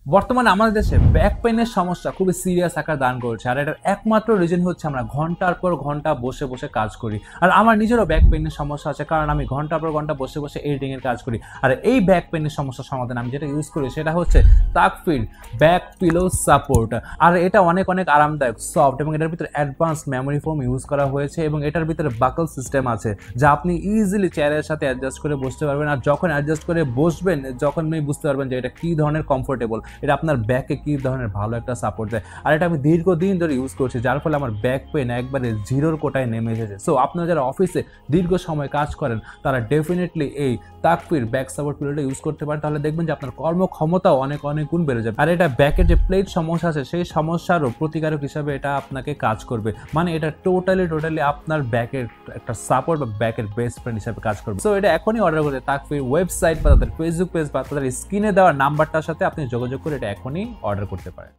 বর্তমানে আমাদের দেশে ব্যাক পেইনের সমস্যা খুবই সিরিয়াস আকার ধারণ করেছে, আর এটার একমাত্র রিজন হচ্ছে আমরা ঘন্টার পর ঘন্টা বসে বসে কাজ করি। আর আমার নিজেরও ব্যাক পেইনের সমস্যা আছে, কারণ আমি ঘন্টার পর ঘন্টা বসে বসে এডিটিং এর কাজ করি। আর এই ব্যাক পেইনের সমস্যার সমাধান আমি যেটা ইউজ করি সেটা হচ্ছে তাকফির ব্যাক পিলো সাপোর্ট। আর এটা অনেক অনেক আরামদায়ক, সফট, এবং এটার ভিতরে অ্যাডভান্স মেমোরি ফোম ইউজ করা হয়েছে, এবং এটার ভিতরে বাকল সিস্টেম আছে যা আপনি ইজিলি চেয়ারের সাথে অ্যাডজাস্ট করে বসতে পারবেন। আর যখন অ্যাডজাস্ট করে বসবেন, যখন আপনি বুঝতে পারবেন যে এটা কী ধরনের কমফোর্টেবল, এটা আপনার ব্যাকে কী ধরনের ভালো একটা সাপোর্ট দেয়। আর এটা আমি দীর্ঘদিন ধরে ইউজ করছি, যার ফলে আমার ব্যাক পেন একবারে জিরোর কোটায় নেমে এসেছে। সো আপনারা যারা অফিসে দীর্ঘ সময় কাজ করেন তারা ডেফিনেটলি এই তাকফির ব্যাক সাপোর্ট পিলোটা ইউজ করতে পারেন, তাহলে দেখবেন যে আপনার কর্মক্ষমতাও অনেক অনেক গুণ বেড়ে যাবে। আর এটা ব্যাকের যে প্লেট সমস্যা আছে সেই সমস্যারও প্রতিকারক হিসাবে এটা আপনাকে কাজ করবে। মানে এটা টোটালি আপনার ব্যাকের একটা সাপোর্ট বা ব্যাকের বেস্ট ফ্রেন্ড হিসাবে কাজ করবে। সো এটা এখনই অর্ডার করতে তাকফির ওয়েবসাইট বা তাদের ফেসবুক পেজ বা তাদের স্ক্রিনে দেওয়া নাম্বারটার সাথে আপনি যোগাযোগ করে এটা এখনই অর্ডার করতে পারেন।